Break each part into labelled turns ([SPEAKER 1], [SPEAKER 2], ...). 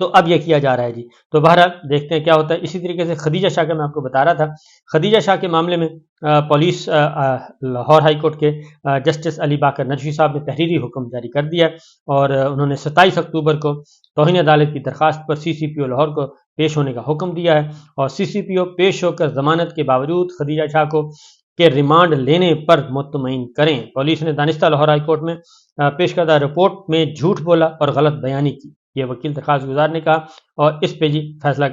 [SPEAKER 1] تو اب یہ کیا جا رہا ہے جی. تو بہرحال دیکھتے ہیں کیا ہوتا ہے. اسی طریقے سے خدیجہ شاہ کا میں آپ کو بتا رہا تھا. خدیجہ شاہ کے معاملے میں پولیس لاہور ہائی کورٹ کے جسٹس علی باقر نجوی صاحب نے تحریری حکم جاری کر دیا اور انہوں نے 27 اکتوبر کو توہین عدالت کی درخواست پر سی سی پی او لاہور کو پیش ہونے کا حکم دیا ہے اور سی سی پی او پیش ہو کر ضمانت کے باوجود خدیجہ شاہ کو کے ریمانڈ لینے پر مطمئن کریں. پولیس نے دانستہ لاہور ہائی کورٹ میں پیش کردہ رپورٹ میں جھوٹ بولا اور غلط بیانی کی، یہ وکیل درخواست گزار نے کہا اور اس پہ جی فیصلہ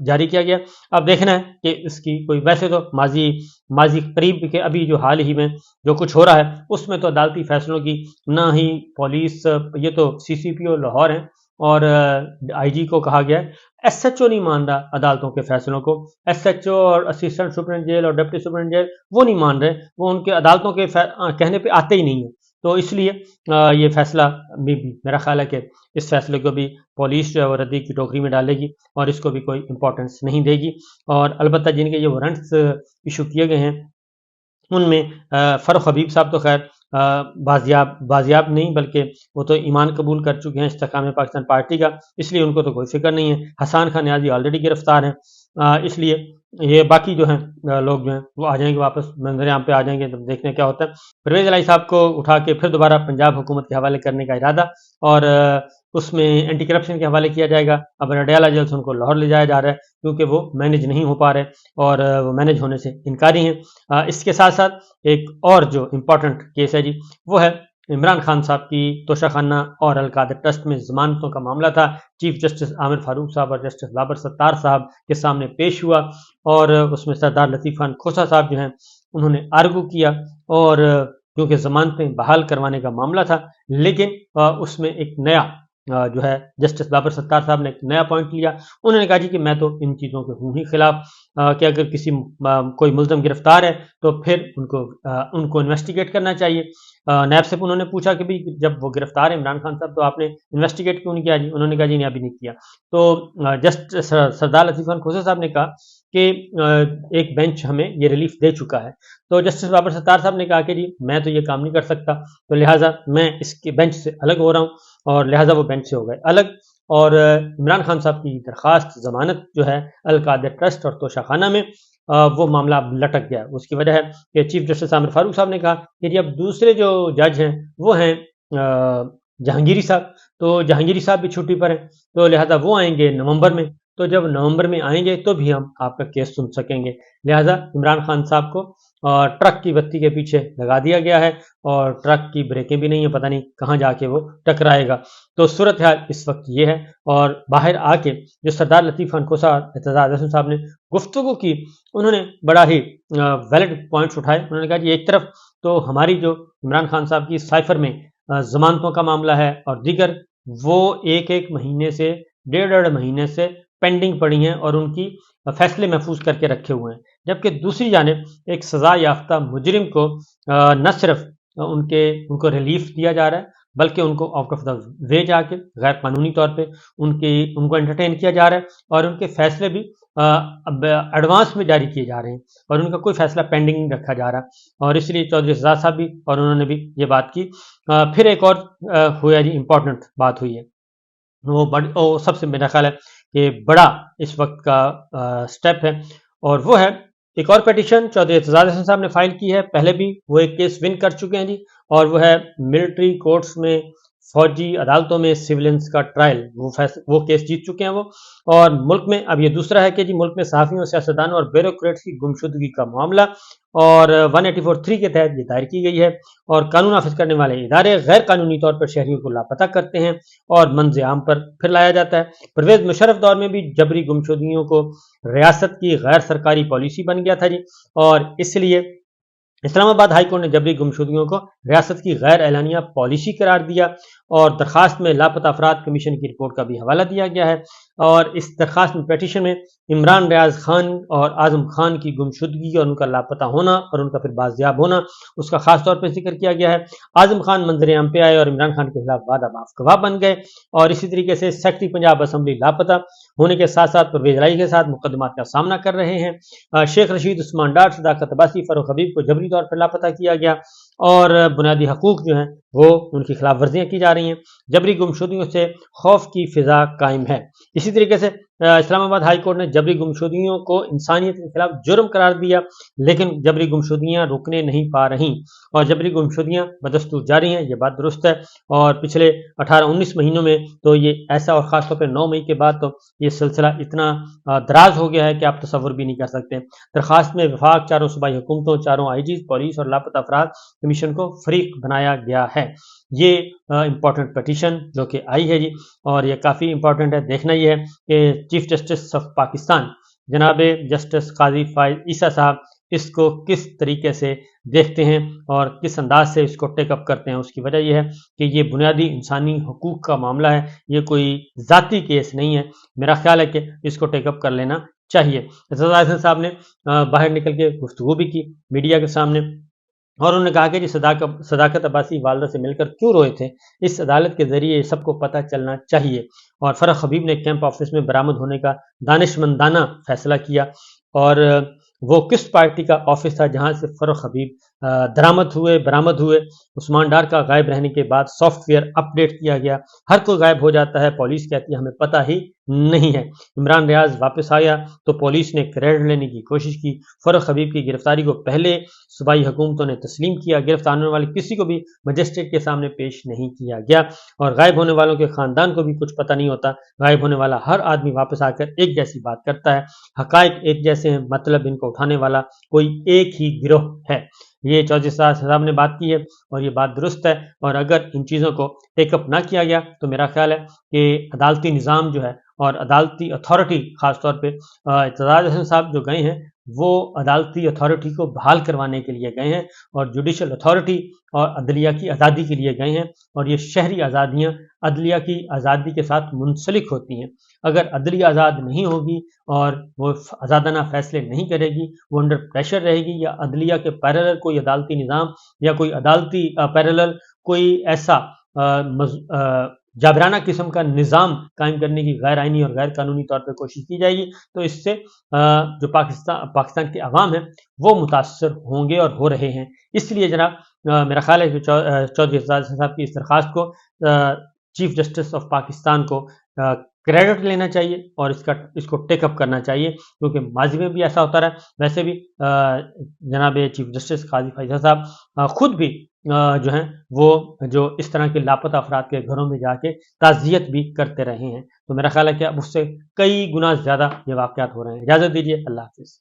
[SPEAKER 1] جاری کیا گیا. اب دیکھنا ہے کہ اس کی کوئی، ویسے تو ماضی قریب کے ابھی جو حال ہی میں جو کچھ ہو رہا ہے اس میں تو عدالتی فیصلوں کی نہ ہی پولیس، یہ تو سی سی پی او لاہور ہیں اور آئی جی کو کہا گیا ہے، ایس ایچ او نہیں مان رہا عدالتوں کے فیصلوں کو. ایس ایچ او اور اسسٹنٹ سپرنٹ جیل اور ڈپٹی سپرنٹ جیل وہ نہیں مان رہے، وہ ان کے عدالتوں کے کہنے پہ آتے ہی نہیں ہیں. تو اس لیے یہ فیصلہ بھی میرا خیال ہے کہ اس فیصلے کو بھی پولیس جو ہے وہ ردی کی ٹوکری میں ڈالے گی اور اس کو بھی کوئی امپورٹنس نہیں دے گی. اور البتہ جن کے یہ وارنٹس ایشو کیے گئے ہیں ان میں فاروق حبیب صاحب تو خیر بازیاب نہیں، بلکہ وہ تو ایمان قبول کر چکے ہیں استحکام پاکستان پارٹی کا، اس لیے ان کو تو کوئی فکر نہیں ہے. حسان خان نیازی آلریڈی گرفتار ہیں، اس لیے یہ باقی جو ہیں لوگ جو ہیں وہ آ جائیں گے واپس منظر عام پہ آ جائیں گے. تو دیکھتے ہیں کیا ہوتا ہے. پرویز الہی صاحب کو اٹھا کے پھر دوبارہ پنجاب حکومت کے حوالے کرنے کا ارادہ اور اس میں اینٹی کرپشن کے حوالے کیا جائے گا. اب رڈیالہ جیل سے ان کو لاہور لے جایا جا رہا ہے کیونکہ وہ مینج نہیں ہو پا رہے اور وہ مینج ہونے سے انکاری ہیں. اس کے ساتھ ساتھ ایک اور جو امپورٹنٹ کیس ہے جی وہ ہے عمران خان صاحب کی توشہ خانہ اور القادر ٹرسٹ میں ضمانتوں کا معاملہ تھا. چیف جسٹس عامر فاروق صاحب اور جسٹس بابر ستار صاحب کے سامنے پیش ہوا اور اس میں سردار لطیف خان کھوسہ صاحب جو ہیں انہوں نے آرگو کیا اور کیونکہ ضمانتیں بحال کروانے کا معاملہ تھا، لیکن اس میں ایک نیا جو ہے جسٹس بابر ستار صاحب نے ایک نیا پوائنٹ لیا. انہوں نے کہا جی کہ میں تو ان چیزوں کے ہوں ہی خلاف کہ اگر کوئی ملزم گرفتار ہے تو پھر ان کو انویسٹیگیٹ کرنا چاہیے. نیب سے انہوں نے پوچھا کہ بھی جب وہ گرفتار ہے عمران خان صاحب تو آپ نے انویسٹیگیٹ کیوں نہیں کیا جی؟ انہوں نے کہا جی نہیں ابھی نہیں کیا. تو جسٹس سردار لطیف خان کھوسہ صاحب نے کہا کہ ایک بینچ ہمیں یہ ریلیف دے چکا ہے. تو جسٹس بابر ستار صاحب نے کہا کہ جی میں تو یہ کام نہیں کر سکتا، تو لہٰذا میں اس کے بینچ سے الگ ہو رہا ہوں اور لہٰذا وہ بینچ سے ہو گئے الگ. اور عمران خان صاحب کی درخواست ضمانت جو ہے القادر ٹرسٹ اور توشہ خانہ میں وہ معاملہ اب لٹک گیا. اس کی وجہ ہے کہ چیف جسٹس عامر فاروق صاحب نے کہا کہ جی اب دوسرے جو جج ہیں وہ ہیں جہانگیری صاحب، تو جہانگیری صاحب بھی چھٹی پر ہیں تو لہٰذا وہ آئیں گے نومبر میں، تو جب نومبر میں آئیں گے تو بھی ہم آپ کا کیس سن سکیں گے. لہٰذا عمران خان صاحب کو ٹرک کی بتی کے پیچھے لگا دیا گیا ہے اور ٹرک کی بریکیں بھی نہیں ہیں، پتہ نہیں کہاں جا کے وہ ٹکرائے گا. تو صورتحال اس وقت یہ ہے. اور باہر آ کے جو سردار لطیف خان کھوسہ اعتزاز احسن صاحب نے گفتگو کی، انہوں نے بڑا ہی ویلڈ پوائنٹس اٹھائے. انہوں نے کہا کہ ایک طرف تو ہماری جو عمران خان صاحب کی سائفر میں ضمانتوں کا معاملہ ہے اور دیگر وہ ایک مہینے سے ڈیڑھ مہینے سے پینڈنگ پڑی ہیں اور ان کی فیصلے محفوظ کر کے رکھے ہوئے ہیں، جبکہ دوسری جانب ایک سزا یافتہ مجرم کو نہ صرف ان کو ریلیف دیا جا رہا ہے بلکہ ان کو آؤٹ آف دا وے جا کے غیر قانونی طور پہ ان کو انٹرٹین کیا جا رہا ہے اور ان کے فیصلے بھی ایڈوانس میں جاری کیے جا رہے ہیں اور ان کا کوئی فیصلہ پینڈنگ نہیں رکھا جا رہا. اور اس لیے چودھری شہزاد صاحب بھی اور انہوں نے بھی یہ بات کی. پھر ایک اور ہوا جی امپورٹنٹ بات ہوئی ہے، وہ سب سے میرا خیال ہے کہ بڑا اس وقت کا سٹیپ ہے اور وہ ہے ایک اور پیٹیشن چودھری اعتزاز احسن صاحب نے فائل کی ہے. پہلے بھی وہ ایک کیس ون کر چکے ہیں جی اور وہ ہے ملٹری کورٹس میں فوجی عدالتوں میں سیولینس کا ٹرائل، وہ کیس جیت چکے ہیں وہ. اور ملک میں اب یہ دوسرا ہے کہ جی ملک میں صحافیوں، سیاستدانوں اور بیوروکریٹس کی گمشدگی کا معاملہ اور 184(3) کے تحت یہ دائر کی گئی ہے اور قانون نافذ کرنے والے ادارے غیر قانونی طور پر شہریوں کو لاپتہ کرتے ہیں اور منظر عام پر پھر لایا جاتا ہے. پرویز مشرف دور میں بھی جبری گمشدگیوں کو ریاست کی غیر سرکاری پالیسی بن گیا تھا جی اور اس لیے اسلام آباد ہائی کورٹ نے جبری گمشدگیوں کو ریاست کی غیر اعلانیہ پالیسی قرار دیا اور درخواست میں لاپتہ افراد کمیشن کی رپورٹ کا بھی حوالہ دیا گیا ہے. اور اس درخواست میں پیٹیشن میں عمران ریاض خان اور اعظم خان کی گمشدگی اور ان کا لاپتہ ہونا اور ان کا پھر بازیاب ہونا اس کا خاص طور پہ ذکر کیا گیا ہے. اعظم خان منظر عام پہ آئے اور عمران خان کے خلاف وعدہ معاف گواہ بن گئے اور اسی طریقے سے سیکرٹری پنجاب اسمبلی لاپتہ ہونے کے ساتھ ساتھ پرویز الہی کے ساتھ مقدمات کا سامنا کر رہے ہیں. شیخ رشید عثمان ڈار، صداقت عباسی، فاروق حبیب کو جبری طور پر لاپتہ کیا گیا اور بنیادی حقوق جو ہیں وہ ان کی خلاف ورزیاں کی جا رہی ہیں، جبری گمشدگیوں سے خوف کی فضا قائم ہے۔ اسی طریقے سے اسلام آباد ہائی کورٹ نے جبری گمشدگیوں کو انسانیت کے خلاف جرم قرار دیا، لیکن جبری گمشدگیاں رکنے نہیں پا رہیں اور جبری گمشدگیاں بدستور جاری ہیں، یہ بات درست ہے۔ اور پچھلے 18-19 مہینوں میں تو یہ ایسا، اور خاص طور پہ 9 مئی کے بعد تو یہ سلسلہ اتنا دراز ہو گیا ہے کہ آپ تصور بھی نہیں کر سکتے۔ درخواست میں وفاق، چاروں صوبائی حکومتوں، چاروں آئی جیز، پولیس اور لاپتہ افراد کمیشن کو فریق بنایا گیا ہے۔ یہ امپورٹنٹ پٹیشن جو کہ آئی ہے جی، اور یہ کافی امپورٹنٹ ہے۔ دیکھنا یہ ہے کہ چیف جسٹس آف پاکستان جناب جسٹس قاضی فائز عیسیٰ صاحب اس کو کس طریقے سے دیکھتے ہیں اور کس انداز سے اس کو ٹیک اپ کرتے ہیں۔ اس کی وجہ یہ ہے کہ یہ بنیادی انسانی حقوق کا معاملہ ہے، یہ کوئی ذاتی کیس نہیں ہے۔ میرا خیال ہے کہ اس کو ٹیک اپ کر لینا چاہیے۔ اعتزاز احسن صاحب نے باہر نکل کے گفتگو بھی کی میڈیا کے سامنے، اور انہوں نے کہا کہ جی صداقت عباسی والدہ سے مل کر کیوں روئے تھے، اس عدالت کے ذریعے سب کو پتہ چلنا چاہیے۔ اور فرح حبیب نے کیمپ آفس میں برآمد ہونے کا دانشمندانہ فیصلہ کیا، اور وہ کس پارٹی کا آفس تھا جہاں سے فرح حبیب برآمد ہوئے۔ عثمان ڈار کا غائب رہنے کے بعد سافٹ ویئر اپ ڈیٹ کیا گیا، ہر کوئی غائب ہو جاتا ہے، پولیس کہتی ہے ہمیں پتہ ہی نہیں ہے۔ عمران ریاض واپس آیا تو پولیس نے کریڈٹ لینے کی کوشش کی۔ فرح حبیب کی گرفتاری کو پہلے صوبائی حکومتوں نے تسلیم کیا، گرفتار ہونے والے کسی کو بھی مجسٹریٹ کے سامنے پیش نہیں کیا گیا، اور غائب ہونے والوں کے خاندان کو بھی کچھ پتہ نہیں ہوتا۔ غائب ہونے والا ہر آدمی واپس آ کر ایک جیسی بات کرتا ہے، حقائق ایک جیسے ہیں، مطلب ان کو اٹھانے والا کوئی ایک ہی گروہ ہے۔ یہ چودھری صاحب نے بات کی ہے اور یہ بات درست ہے، اور اگر ان چیزوں کو ٹیک اپ نہ کیا گیا تو میرا خیال ہے کہ عدالتی نظام جو ہے اور عدالتی اتھارٹی، خاص طور پہ اعتزاز احسن صاحب جو گئے ہیں وہ عدالتی اتھارٹی کو بحال کروانے کے لیے گئے ہیں، اور جوڈیشل اتھارٹی اور عدلیہ کی آزادی کے لیے گئے ہیں، اور یہ شہری آزادیاں عدلیہ کی آزادی کے ساتھ منسلک ہوتی ہیں۔ اگر عدلیہ آزاد نہیں ہوگی اور وہ آزادانہ فیصلے نہیں کرے گی، وہ انڈر پریشر رہے گی، یا عدلیہ کے پیرالل کوئی عدالتی نظام یا کوئی عدالتی پیرالل کوئی ایسا جابرانہ قسم کا نظام قائم کرنے کی غیر آئینی اور غیر قانونی طور پہ کوشش کی جائے گی، تو اس سے جو پاکستان کے عوام ہیں وہ متاثر ہوں گے اور ہو رہے ہیں۔ اس لیے جناب میرا خیال ہے کہ چودھری اعتزاز صاحب کی اس درخواست کو چیف جسٹس آف پاکستان کو کریڈٹ لینا چاہیے اور اس کو ٹیک اپ کرنا چاہیے، کیونکہ ماضی میں بھی ایسا ہوتا رہا۔ ویسے بھی جناب چیف جسٹس قاضی فائز صاحب خود بھی جو ہیں وہ جو اس طرح کے لاپتہ افراد کے گھروں میں جا کے تعزیت بھی کرتے رہے ہیں، تو میرا خیال ہے کہ اب اس سے کئی گنا زیادہ یہ واقعات ہو رہے ہیں۔ اجازت دیجیے، اللہ حافظ۔